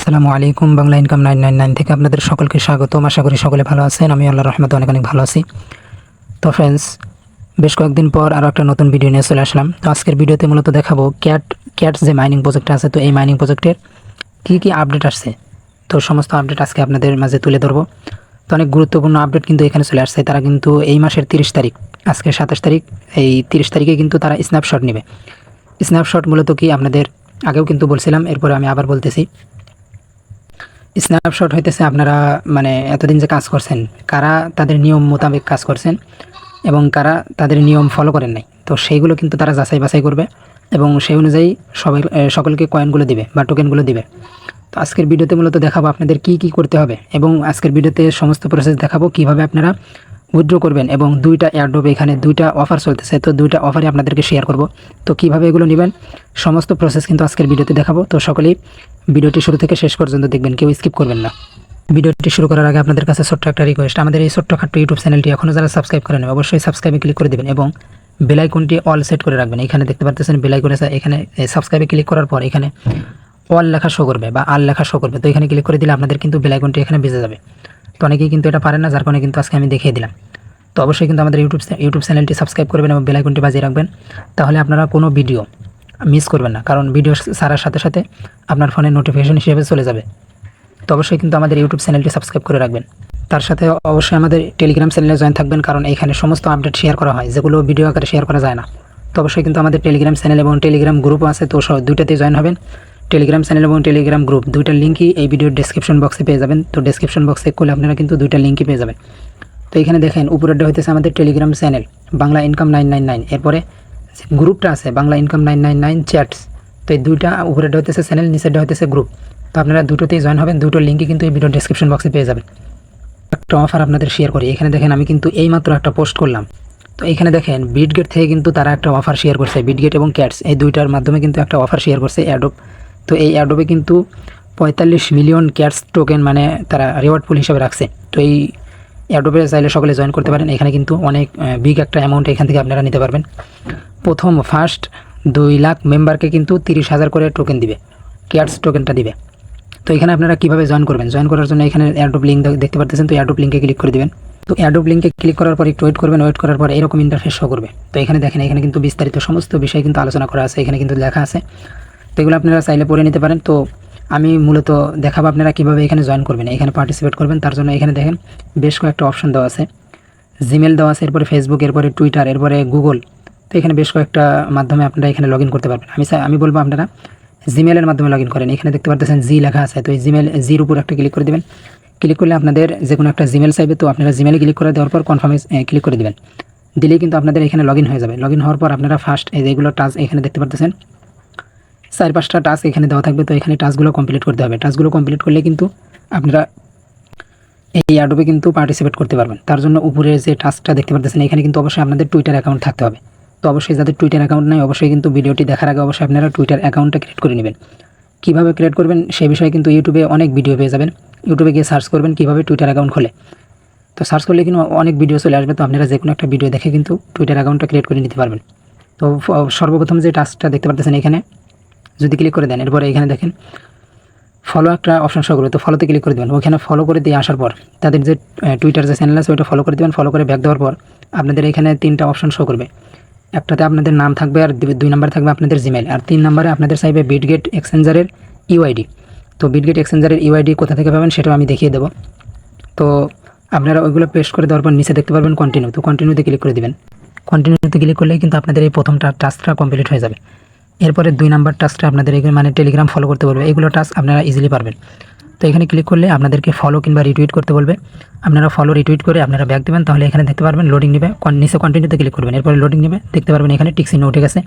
আসসালামু আলাইকুম। বাংলা ইনকাম 999 থেকে আপনাদের সকলকে স্বাগতম। আশা করি সকলে ভালো আছেন। আমি আল্লাহর রহমতে অনেক অনেক ভালো আছি। তো ফ্রেন্ডস, বেশ কয়েকদিন পর আরও একটা নতুন ভিডিও নিয়ে চলে আসলাম। তো আজকের ভিডিওতে মূলত দেখাবো ক্যাটস যে মাইনিং প্রজেক্টটা আছে, তো এই মাইনিং প্রজেক্টের কী আপডেট আসছে, তো সমস্ত আপডেট আজকে আপনাদের মাঝে তুলে ধরবো। তো অনেক গুরুত্বপূর্ণ আপডেট কিন্তু এখানে চলে আসছে। তারা কিন্তু এই মাসের 30 তারিখ, আজকে 27 তারিখ, এই 30 তারিখে কিন্তু তারা স্ন্যাপশট নেবে। স্ন্যাপশট মূলত কি আপনাদের আগেও কিন্তু বলছিলাম, এরপরে আমি আবার বলতেছি। স্ন্যাপশট হইতেছে আপনারা মানে এতদিন যে কাজ করছেন, কারা তাদের নিয়ম মোতাবেক কাজ করছেন এবং কারা তাদের নিয়ম ফলো করেন নাই, তো সেইগুলো কিন্তু তারা যাচাই বাছাই করবে এবং সেই অনুযায়ী সকলকে কয়েনগুলো দিবে বা টোকেনগুলো দিবে। তো আজকের ভিডিওতে মূলত দেখাবো আপনাদের কি করতে হবে এবং আজকের ভিডিওতে সমস্ত প্রসেস দেখাবো কিভাবে আপনারা উইথড্র করবেন এবং দুইটা এয়ারড্রপ, এখানে দুইটা অফার চলতেছে, তো দুইটা অফারই আপনাদেরকে শেয়ার করব। তো কিভাবে এগুলো নেবেন সমস্ত প্রসেস কিন্তু আজকের ভিডিওতে দেখাবো। তো সকলেই ভিডিওটি শুরু থেকে শেষ পর্যন্ত দেখবেন, কেউ স্কিপ করবেন না। ভিডিওটি শুরু করার আগে আপনাদের কাছে ছোট্ট একটা রিকোয়েস্ট, আমাদের এই ছোট্টখাট্ট ইউটিউব চ্যানেলটি এখনও যারা সাবস্ক্রাইব করেন অবশ্যই সাবস্ক্রাইবে ক্লিক করে দেবেন এবং বেল আইকনটি অল সেট করে রাখবেন। এখানে দেখতে পাচ্ছেন বেল আইকন আছে, এখানে সাবস্ক্রাইবে ক্লিক করার পর এখানে অল লেখা শো করবে বা আল লেখা শো করবে, তো এখানে ক্লিক করে দিলে আপনাদের কিন্তু বেল আইকনটি এখানে বেজে যাবে। তো অনেকেই কিন্তু এটা পারেন না, যার কারণে কিন্তু আজকে আমি দেখিয়ে দিলাম। তো অবশ্যই কিন্তু আমাদের ইউটিউব চ্যানেলটি সাবস্ক্রাইব করবেন এবং বেল আইকনটি বাজিয়ে রাখবেন, তাহলে আপনারা কোনো ভিডিও মিস করবেন না, কারণ ভিডিও ছাড়ার সাথে সাথে আপনার ফোনে নোটিফিকেশন হিসেবে চলে যাবে। তো অবশ্যই কিন্তু আমাদের ইউটিউব চ্যানেলটি সাবস্ক্রাইব করে রাখবেন। তার সাথে অবশ্যই আমাদের টেলিগ্রাম চ্যানেলে জয়েন থাকবেন, কারণ এখানে সমস্ত আপডেট শেয়ার করা হয় যেগুলো ভিডিও আকারে শেয়ার করা যায় না। তো অবশ্যই কিন্তু আমাদের টেলিগ্রাম চ্যানেল এবং টেলিগ্রাম গ্রুপও আছে, তো দুইটাতেই জয়েন হবেন। টেলিগ্রাম চ্যানেল এবং টেলিগ্রাম গ্রুপ দুইটার লিঙ্কই এই ভিডিওর ডেসক্রিপশন বক্সে পেয়ে যাবেন। তো ডেসক্রিপশন বক্সে করলে আপনারা কিন্তু দুইটা লিঙ্কই পেয়ে যাবেন। তো এখানে দেখেন উপরেরটা হইতেছে আমাদের টেলিগ্রাম চ্যানেল বাংলা ইনকাম 999, এরপরে গ্রুপটা আছে বাংলা ইনকাম 999 চ্যাটস। তো এই দুইটা উপরেরটা হইতেছে চ্যানেল, নিচেরটা হইতেছে গ্রুপ। তো আপনারা দুটোতেই জয়েন হবেন, দুটো লিঙ্কই কিন্তু এই ভিডিওর ডেসক্রিপশন বক্সে পেয়ে যাবেন। একটা অফার আপনাদের শেয়ার করি। এখানে দেখেন আমি কিন্তু এইমাত্র একটা পোস্ট করলাম। তো এখানে দেখেন বিটগেট থেকে কিন্তু তারা একটা অফার শেয়ার করছে, বিটগেট এবং ক্যাটস এই দুইটার মাধ্যমে কিন্তু একটা অফার শেয়ার করছে এয়ারড্রপ। তো এই এয়ারড্রপে কিন্তু 45 মিলিয়ন ক্যাটস টোকেন মানে তারা রিওয়ার্ড পুল হিসাবে রাখছে। তো এই এয়ারড্রপে চাইলে সকলে জয়েন করতে পারেন। এখানে কিন্তু অনেক বিগ একটা অ্যামাউন্ট এখান থেকে আপনারা নিতে পারবেন। ফার্স্ট 2 লাখ মেম্বারকে কিন্তু 30,000 করে টোকেন দিবে, ক্যাটস টোকেনটা দিবে। তো এখানে আপনারা কীভাবে জয়েন করবেন, জয়েন করার জন্য এখানে এয়ারড্রপ লিঙ্ক দেখতে পাচ্ছেন, তো এয়ারড্রপ লিঙ্কে ক্লিক করে দেবেন। তো এয়ারড্রপ লিঙ্কে ক্লিক করার পর একটু ওয়েট করবেন, ওয়েট করার পর এরকম ইন্টারফেস শো করবে। তো এখানে দেখেন এখানে কিন্তু বিস্তারিত সমস্ত বিষয় কিন্তু আলোচনা করা আছে, এখানে কিন্তু লেখা আছে। তো এগুলো আপনারা চাইলে পড়ে নিতে পারেন। তো আমি মূলত দেখাবো আপনারা কীভাবে এখানে জয়েন করবেন, এখানে পার্টিসিপেট করবেন। তার জন্য এখানে দেখেন বেশ কয়েকটা অপশন দেওয়া আছে, জিমেল দেওয়া আছে, এরপরে ফেসবুক, এরপরে টুইটার, এরপরে গুগল। তো এখানে বেশ কয়েকটা মাধ্যমে আপনারা এখানে লগ ইন করতে পারবেন। আমি বলবো আপনারা জিমেলের মাধ্যমে লগ ইন করেন। এখানে দেখতে পাচ্ছেন জি লেখা আছে, তো এই জির উপর একটা ক্লিক করে দেবেন। ক্লিক করলে আপনাদের যে কোনো একটা জিমেল চাইবে, তো আপনারা জিমেলে ক্লিক করে দেওয়ার পর কনফার্মে ক্লিক করে দেবেন। দিলেই কিন্তু আপনাদের এখানে লগ ইন হয়ে যাবে। লগ ইন হওয়ার পর আপনারা ফার্স্ট যেগুলো টাস্ক এখানে দেখতে পাচ্ছেন 4-5টা টাস্ক এখানে দেওয়া থাকবে। তো এখানে টাস্কগুলো কমপ্লিট করতে হবে। টাস্কগুলো কমপ্লিট করলে কিন্তু আপনারা এই এয়ারড্রপে কিন্তু পার্টিসিপেট করতে পারবেন। তার জন্য উপরে যে টাস্কটা দেখতে পাচ্ছেন এখানে কিন্তু অবশ্যই আপনাদের টুইটার অ্যাকাউন্ট থাকতে হবে। তো অবশ্যই যাদের টুইটার অ্যাকাউন্ট নেই অবশ্যই কিন্তু ভিডিওটি দেখার আগে অবশ্যই আপনারা টুইটার অ্যাকাউন্টটা ক্রিয়েট করে নেবেন। কীভাবে ক্রিয়েট করবেন সেই বিষয়ে কিন্তু ইউটিউবে অনেক ভিডিও পেয়ে যাবেন। ইউটিউবে গিয়ে সার্চ করবেন কীভাবে টুইটার অ্যাকাউন্ট খোলে। তো সার্চ করলে কিন্তু অনেক ভিডিও চলে আসবে, তো আপনারা যে কোনো একটা ভিডিও দেখে কিন্তু টুইটার অ্যাকাউন্টটা ক্রিয়েট করে নিতে পারবেন। তো সর্বপ্রথম যে টাস্কটা দেখতে পাচ্ছেন এখানে যদি ক্লিক করে দেন, এরপরে এখানে দেখেন ফলো একটা অপশন শো করবে। তো ফলোতে ক্লিক করে দেবেন। ওখানে ফলো করে দিয়ে আসার পর তাদের যে টুইটার যে চ্যানেল আছে ওইটা ফলো করে দেবেন। ফলো করে ব্যাক দেওয়ার পর আপনাদের এখানে 3টা অপশন শো করবে। একটাতে আপনাদের নাম থাকবে, আর 2 নম্বরে থাকবে আপনাদের জিমেল, আর 3 নম্বরে আপনাদের চাইবে বিটগেট এক্সচেঞ্জারের ইউআইডি। তো বিটগেট এক্সচেঞ্জারের ইউআইডি কোথা থেকে পাবেন সেটাও আমি দেখিয়ে দেবো। তো আপনারা ওইগুলো পেস্ট করে দেওয়ার পর নিচে দেখতে পারবেন কন্টিনিউ। তো কন্টিনিউতে ক্লিক করে দেবেন। কন্টিনিউতে ক্লিক করলেই কিন্তু আপনাদের এই প্রথমটা টাস্কটা কমপ্লিট হয়ে যাবে। এরপরে 2 নাম্বার টাস্কটা আপনাদের এখানে মানে টেলিগ্রাম ফলো করতে বলবে। এগুলো টাস্ক আপনারা ইজিলি পারবেন। তো এখানে ক্লিক করলে আপনাদেরকে ফলো কিংবা রিটুইট করতে বলবে। আপনারা ফলো রিটুইট করে আপনারা ব্যাক দেবেন, তাহলে এখানে দেখতে পারবেন লোডিং নেবে। নিচে কন্টিনিউতে ক্লিক করবেন, এরপরে লোডিং নেবে, দেখতে পারবেন এখানে টিক চিহ্ন উঠে গেছে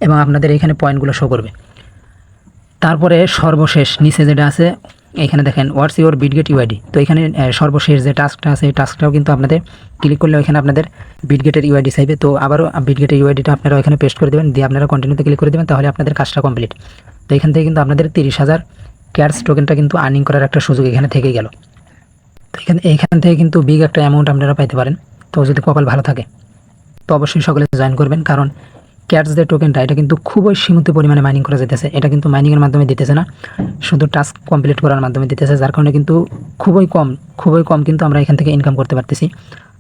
এবং আপনাদের এখানে পয়েন্টগুলো শো করবে। তারপরে সর্বশেষ নিচে যেটা আছে এখানে দেখেন হোয়াটস ইউর বিটগেট ইউআইডি। তো এখানে সর্বশেষ যে টাস্কটা আছে এই টাস্কটাও কিন্তু আপনাদের ক্লিক করলে এখানে আপনাদের বিটগেটের ইউআইডি চাইবে। তো আবারও বিটগেটের ইউআইডিটা আপনারা এখানে পেস্ট করে দেবেন, দিয়ে আপনারা কন্টিনিউতে ক্লিক করে দেবেন, তাহলে আপনাদের কাজটা কমপ্লিট। তো এখান থেকে কিন্তু আপনাদের 30,000 ক্যাটস টোকেনটা কিন্তু আর্নিং করার একটা সুযোগ এখানে থেকে গেল। তো এইখান থেকে কিন্তু বিগ একটা অ্যামাউন্ট আপনারা পাইতে পারেন, তো যদি কপাল ভালো থাকে। তো অবশ্যই সকলে জয়েন করবেন, কারণ ক্যাটস যে টোকেনটা এটা কিন্তু খুবই সীমিত পরিমাণে মাইনিং করা যেতেছে। এটা কিন্তু মাইনিংয়ের মাধ্যমে দিতেছে না, শুধু টাস্ক কমপ্লিট করার মাধ্যমে দিতেছে, যার কারণে কিন্তু খুবই কম কিন্তু আমরা এখান থেকে ইনকাম করতে পারতেছি।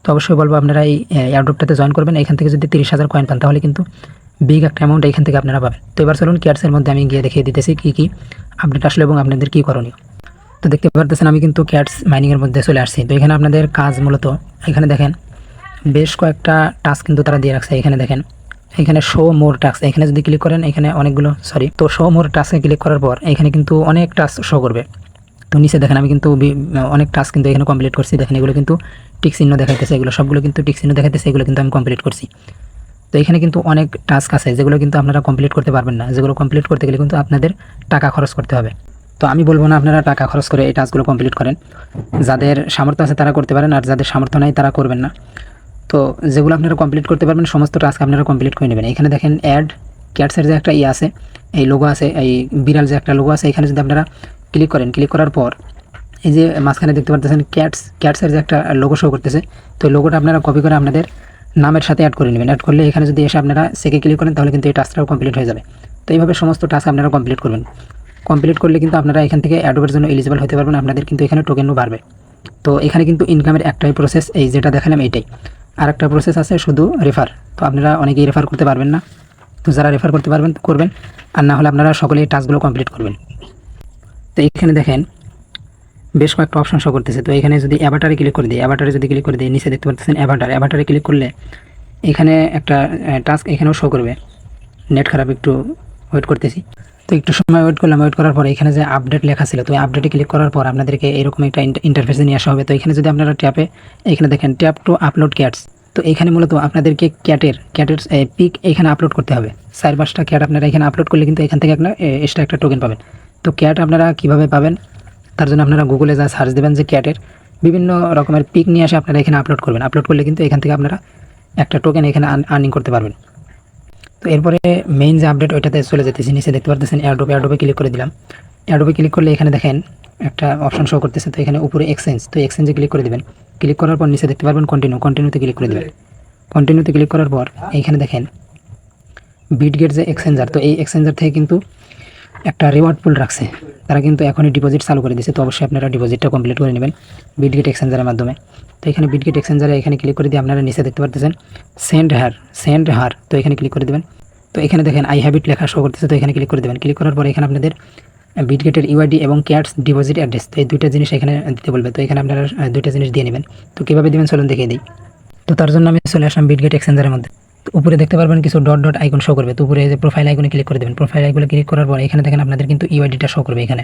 তো অবশ্যই বলবো আপনারা এই এয়ারড্রপটাতে জয়েন করবেন। এখান থেকে যদি 30,000 কয়েন পান তাহলে কিন্তু বিগ একটা অ্যামাউন্ট এখান থেকে আপনারা পাবেন। তো এবার চলুন ক্যাটসের মধ্যে আমি গিয়ে দেখিয়ে দিতেছি কী আপডেট আসলে এবং আপনাদের কী করণীয়। তো দেখতে পারতেছেন আমি কিন্তু ক্যাটস মাইনিংয়ের মধ্যে চলে আসছি। তো এখানে আপনাদের কাজ মূলত এখানে দেখেন বেশ কয়েকটা টাস্ক কিন্তু তারা দিয়ে রাখছে। এখানে দেখেন এখানে শো মোর টাস্ক, এখানে যদি ক্লিক করেন এখানে অনেকগুলো তো শো মোর টাস্কে ক্লিক করার পর এখানে কিন্তু অনেক টাস্ক শো করবে। তো নিচে দেখেন আমি কিন্তু অনেক টাস্ক কিন্তু এখানে কমপ্লিট করছি। দেখেন এগুলো কিন্তু টিক চিহ্ন দেখাইতেছে, এগুলো সবগুলো কিন্তু টিক চিহ্ন দেখাইতেছে, এগুলো কিন্তু আমি কমপ্লিট করছি। তো এখানে কিন্তু অনেক টাস্ক আছে যেগুলো কিন্তু আপনারা কমপ্লিট করতে পারবেন না, যেগুলো কমপ্লিট করতে গেলে কিন্তু আপনাদের টাকা খরচ করতে হবে। তো আমি বলবো না আপনারা টাকা খরচ করে এই টাস্কগুলো কমপ্লিট করেন, যাদের সামর্থ্য আছে তারা করতে পারেন, আর যাদের সামর্থ্য নাই তারা করবেন না। তো যেগুলো আপনারা কমপ্লিট করতে পারবেন সমস্ত টাস্ক আপনারা কমপ্লিট করে নেবেন। এখানে দেখেন অ্যাড ক্যাটসের যে একটা আছে, এই লোগো আছে, এই বিড়াল যে একটা লোগো আছে, এখানে যদি আপনারা ক্লিক করেন, ক্লিক করার পর এই যে মাঝখানে দেখতে পাচ্ছেন ক্যাটসের যে একটা লোগো শো করতেছে। তো এই লোগোটা আপনারা কপি করে আপনাদের নামের সাথে অ্যাড করে নেবেন। অ্যাড করলে এখানে যদি এসে আপনারা সেকে ক্লিক করেন তাহলে কিন্তু এই টাস্কটাও কমপ্লিট হয়ে যাবে। তো এইভাবে সমস্ত টাস্ক আপনারা কমপ্লিট করবেন। কমপ্লিট করলে কিন্তু আপনারা এখান থেকে অ্যাডোবের জন্য এলিজিবল হতে পারবেন, আপনাদের কিন্তু এখানে টোকেনও বাড়বে। তো এখানে কিন্তু ইনকামের একটাই প্রসেস, এই যেটা দেখালাম এইটাই। আর একটা প্রসেস আছে শুধু রেফার। তো আপনারা অনেকেই রেফার করতে পারবেন না, তো যারা রেফার করতে পারবেন করবেন, আর না হলে আপনারা সকলেই টাস্কগুলো কমপ্লিট করবেন। তো এইখানে দেখেন বেশ কয়েকটা অপশন শো করতেছে। তো এখানে যদি অ্যাভাটারে ক্লিক করে দিই, অ্যাভাটারে যদি ক্লিক করে দিই, নিচে দেখতে পাচ্ছেন অ্যাভাটারে ক্লিক করলে এখানে একটা টাস্ক এখানেও শো করবে। নেট খারাপ, একটু ওয়েট করতেছি। তো একটু সময় ওয়েট করলাম, ওয়েট করার পর এখানে যে আপডেট লেখা ছিল, তো আপডেটে ক্লিক করার পর আপনাদেরকে এরকম একটা ইন্টারফেসে নিয়ে আসা হবে। তো এখানে যদি আপনারা এখানে দেখেন ট্যাপ টু আপলোড ক্যাটস, তো এখানে মূলত আপনাদেরকে ক্যাটের পিক এখানে আপলোড করতে হবে। 4-5টা ক্যাট আপনারা এখানে আপলোড করলে কিন্তু এখান থেকে আপনার এক্সট্রা একটা টোকেন পাবেন। তো ক্যাট আপনারা কীভাবে পাবেন, তার জন্য আপনারা গুগলে যা সার্চ দেবেন যে ক্যাটের বিভিন্ন রকমের পিক নিয়ে আসে আপনারা এখানে আপলোড করবেন। আপলোড করলে কিন্তু এখান থেকে আপনারা একটা টোকেন এখানে আর্নিং করতে পারবেন। তো এরপরে মেইন যে আপডেট ওইটাতে চলে যেতেছি। নিচে দেখতে পারতেছেন এয়ারড্রপে ক্লিক করে দিলাম। এয়ারড্রপে ক্লিক করলে এখানে দেখেন একটা অপশন শো করতেছে। তো এখানে উপরে এক্সচেঞ্জ, তো এক্সচেঞ্জে ক্লিক করে দেবেন। ক্লিক করার পর নিচে দেখতে পারবেন কন্টিনিউতে ক্লিক করে দেবেন। কন্টিনিউতে ক্লিক করার পর এইখানে দেখেন বিটগেট যে এক্সচেঞ্জার, তো এই এক্সচেঞ্জার থেকে কিন্তু একটা রিওয়ার্ড পুল রাখছে, তারা কিন্তু এখনই ডিপোজিট চালু করে দিয়েছে। তো অবশ্যই আপনারা ডিপোজিটটা কমপ্লিট করে নেবেন বিটগেট এক্সচেঞ্জারের মাধ্যমে। তো এখানে বিটগেট এক্সচেঞ্জারে এখানে ক্লিক করে দিয়ে আপনারা নিচে দেখতে পারতেছেন সেন্ড হার, তো এখানে ক্লিক করে দেবেন। তো এখানে দেখেন আই হ্যাভ ইট লেখা শো করতেছে, তো এখানে ক্লিক করে দেবেন। ক্লিক করার পর এখানে আপনাদের বিটগেটের ইউআইডি এবং ক্যাটস ডিপোজিট অ্যাড্রেস, তো এই দুইটা জিনিস এখানে দিতে বলবে। তো এখানে আপনারা দুইটা জিনিস দিয়ে নেবেন। তো কীভাবে দেবেন চলুন দেখিয়ে দিই। তো তার জন্য আমি চলে আসলাম বিটগেট এক্সচেঞ্জারের মধ্যে। তো উপরে দেখতে পারবেন কিছু ডট আইকন শো করবে। তো উপরে যে প্রোফাইল আইকনে ক্লিক করে দেবেন। প্রোফাইল আইকনে ক্লিক করার পর এখানে দেখেন আপনাদের কিন্তু ইউআইডিটা শো করবে এখানে।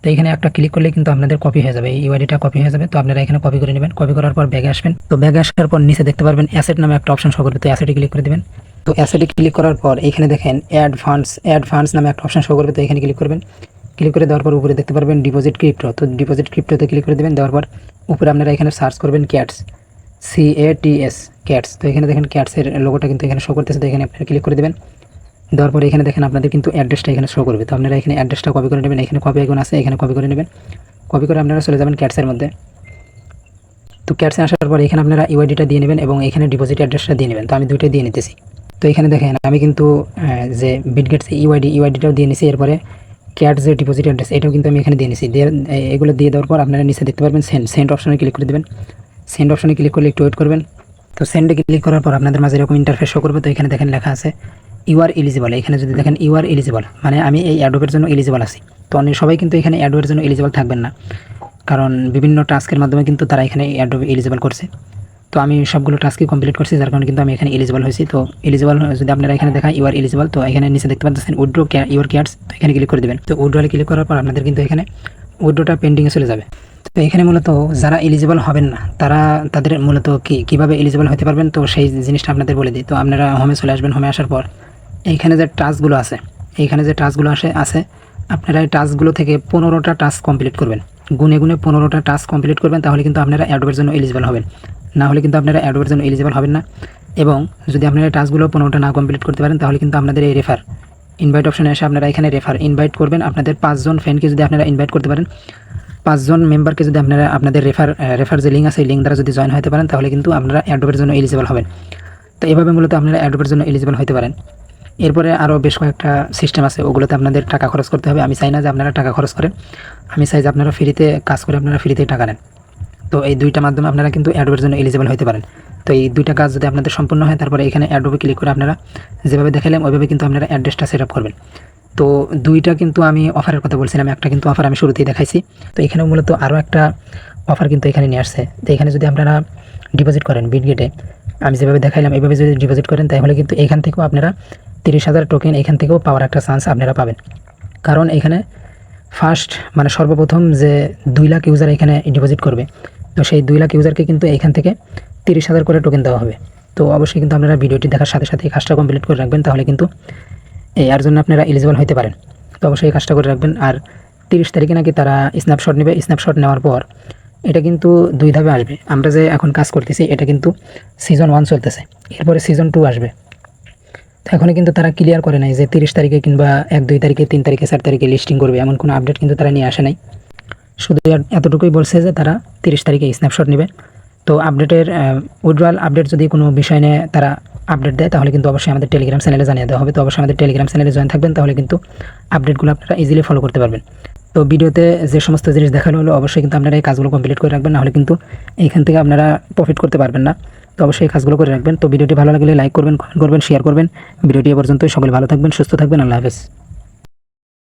তো এখানে একটা ক্লিক করলে কিন্তু আপনাদের কপি হয়ে যাবে, এই ইউআইডিটা কপি হয়ে যাবে। তো আপনারা এখানে কপি করে নেবেন। কপি করার পর ব্যাগে আসবেন। তো ব্যাগে আসার পর নিচে দেখতে পারবেন অ্যাসেট নামে একটা অপশন শো করবে। তো অ্যাসেটে ক্লিক করে দেবেন। তো অ্যাসেটে ক্লিক করার পর এখানে দেখেন অ্যাড ফান্ডস নামে একটা অপশন শো করবে। তো এখানে ক্লিক করবেন। ক্লিক করে দেওয়ার পর উপরে দেখতে পারবেন ডিপোজিট ক্রিপ্টো, তো ডিপোজিট ক্রিপ্টোতে ক্লিক করে দেবেন। দেওয়ার পর উপরে আপনারা এখানে সার্চ করবেন ক্যাটস, ক্যাটস। তো এখানে দেখেন ক্যাটসের লোগোটা কিন্তু এখানে শো করতেছে। তো এখানে আপনারা ক্লিক করে দেবেন। দেওয়ার পরে এখানে দেখেন আপনাদের কিন্তু অ্যাড্রেসটা এখানে শো করবে। তো আপনারা এখানে অ্যাড্রেসটা কপি করে নেবেন। এখানে কপি আইকন আছে, এখানে কপি করে নেবেন। কপি করে আপনারা চলে যাবেন ক্যাটসের মধ্যে। তো ক্যাটসে আসার পর এখানে আপনারা ইউআইডিটা দিয়ে নেবেন এবং এখানে ডিপোজিট অ্যাড্রেসটা দিয়ে নেবেন। তো আমি দুইটাই দিয়ে নিতেছি। তো এখানে দেখেন আমি কিন্তু যে বিটগেটস ইউআইডিটাও দিয়ে নিছি। এরপরে ক্যাট যে ডিপোজিট অ্যাড্রেস এটাও কিন্তু আমি এখানে দিয়ে নিছি। এগুলো দিয়ে দেওয়ার পর আপনারা নিচে দেখতে পারবেন সেন্ড অপশনে ক্লিক করে দেবেন। সেন্ড অপশনে ক্লিক করলে একটু ওয়েট করবেন। তো সেন্ডে ক্লিক করার পর আপনাদের মাঝে এরকম ইন্টারফেস শো করবে। তো এখানে দেখেন লেখা আছে ইউ আর এলিজিবল। এখানে যদি দেখেন ইউ আর এলিজিবল মানে আমি এই অ্যাডোবের জন্য এলিজিবল আছি। তো অনেক সবাই কিন্তু এখানে অ্যাডোবের জন্য এলিজিবল থাকবেন না, কারণ বিভিন্ন টাস্কের মাধ্যমে কিন্তু তারা এখানে অ্যাডোবে এলিজিবল করছে। তো আমি সবগুলো টাস্কই কমপ্লিট করছি, যার কারণে কিন্তু আমি এখানে এলিজিবল হয়েছি। তো এলিজিবল যদি আপনারা এখানে দেখায় ইউ আর এলিজিবল, তো এখানে নিচে দেখতে পাচ্ছেন উইথড্র ইউর ক্যাটস, তো এখানে ক্লিক করে দেবেন। তো উইথড্রলে ক্লিক করার পর আপনাদের কিন্তু এখানে উইথড্রটা পেন্ডিংয়ে চলে যাবে। তো এখানে মূলত যারা এলিজিবল হবেন না তাদের মূলত কীভাবে এলিজিবল হতে পারবেন, তো সেই জিনিসটা আপনাদের বলে দিই। তো আপনারা হোমে চলে আসবেন। হোমে আসার পর এইখানে যে টাস্কগুলো আছে, আপনারা এই টাস্কগুলো থেকে 15টা টাস্ক কমপ্লিট করবেন। গুনে 15টা টাস্ক কমপ্লিট করবেন, তাহলে কিন্তু আপনারা অ্যাডোবের জন্য এলিজিবল হবেন। না হলে কিন্তু আপনারা অ্যাডোবের জন্য এলিজিবল হবেন না। এবং যদি আপনারা টাস্কগুলো 15টা না কমপ্লিট করতে পারেন, তাহলে কিন্তু আপনাদের এই ইনভাইট অপশনে এসে আপনারা এখানে ইনভাইট করবেন। আপনাদের 5 জন ফ্রেন্ডকে যদি আপনারা ইনভাইট করতে পারেন, 5 জন মেম্বারকে যদি আপনারা আপনাদের রেফার যে লিঙ্ক আছে এই লিঙ্ক দ্বারা যদি জয়েন হতে পারেন, তাহলে কিন্তু আপনারা অ্যাডোবের জন্য এলিজিবল হবেন। তো এভাবে মূলত আপনারা অ্যাডোবের জন্য এলিজিবল হতে পারেন। এরপরে আরও বেশ কয়েকটা সিস্টেম আছে, ওগুলোতে আপনাদের টাকা খরচ করতে হবে। আমি চাই না যে আপনারা টাকা খরচ করেন, আমি চাই যে আপনারা ফ্রিতে কাজ করে আপনারা ফ্রিতেই টাকা নেন। তো এই দুইটা মাধ্যমে আপনারা কিন্তু অ্যাডোবের জন্য এলিজিবল হতে পারেন। তো এই দুইটা কাজ যদি আপনাদের সম্পূর্ণ হয়, তারপরে এখানে অ্যাডোবে ক্লিক করে আপনারা যেভাবে দেখালাম ওইভাবে কিন্তু আপনারা অ্যাড্রেসটা সেট আপ করবেন। তো দুইটা কিন্তু আমি অফারের কথা বলছিলাম, একটা কিন্তু অফার আমি শুরুতেই দেখাইছি। তো এখানে মূলত আরও একটা অফার কিন্তু এখানে নিয়ে আসছে। তো এখানে যদি আপনারা ডিপোজিট করেন বিটগেটে, আমি যেভাবে দেখাইলাম এইভাবে যদি ডিপোজিট করেন, তাহলে কিন্তু এখান থেকেও আপনারা 30,000 টোকেন এখান থেকেও পাওয়ার একটা চান্স আপনারা পাবেন। কারণ এখানে ফার্স্ট মানে সর্বপ্রথম যে 2 লাখ ইউজার এখানে ডিপোজিট করবে, তো সেই 2 লাখ ইউজারকে কিন্তু এখান থেকে 30,000 করে টোকেন দেওয়া হবে। তো অবশ্যই কিন্তু আপনারা ভিডিওটি দেখার সাথে সাথে এই কাজটা কমপ্লিট করে রাখবেন, তাহলে কিন্তু এর জন্য আপনারা এলিজিবল হতে পারেন। তো অবশ্যই এই কাজটা করে রাখবেন। আর 30 তারিখে নাকি তারা স্ন্যাপশট নেবে, স্ন্যাপশট নেওয়ার পর এটা কিন্তু 2 ধাপে আসবে। আমরা যে এখন কাজ করতেছি এটা কিন্তু সিজন 1 চলতেছে, এরপরে সিজন 2 আসবে। তো এখনও কিন্তু তারা ক্লিয়ার করে নাই যে 30 তারিখে কিংবা 1-2 তারিখে 3 তারিখে 4 তারিখে লিস্টিং করবে, এমন কোনো আপডেট কিন্তু তারা নিয়ে আসে নাই। শুধু এতটুকুই বলছে যে তারা 30 তারিখে স্ন্যাপশট নেবে। তো আপডেটের উইথড্রয়াল আপডেট যদি কোনো বিষয় নিয়ে তারা আপডেট দেয়, তাহলে কিন্তু অবশ্যই আমাদের টেলিগ্রাম চ্যানেলে জানিয়ে দেওয়া হবে। তো অবশ্যই আমাদের টেলিগ্রাম চ্যানেলে জয়েন থাকবেন, তাহলে কিন্তু আপডেটগুলো আপনারা ইজিলি ফলো করতে পারবেন। তো ভিডিওতে যে সমস্ত জিনিস দেখানো হলো অবশ্যই কিন্তু আপনারা এই কাজগুলো কমপ্লিট করে রাখবেন, নাহলে কিন্তু এইখান থেকে আপনারা প্রফিট করতে পারবেন না। তো অবশ্যই এই কাজগুলো করে রাখবেন। তো ভিডিওটি ভালো লাগলে লাইক করবেন, কমেন্ট করবেন, শেয়ার করবেন। ভিডিওটি এ পর্যন্তই। সকলে ভালো থাকবেন, সুস্থ থাকবেন। আল্লাহ হাফেজ।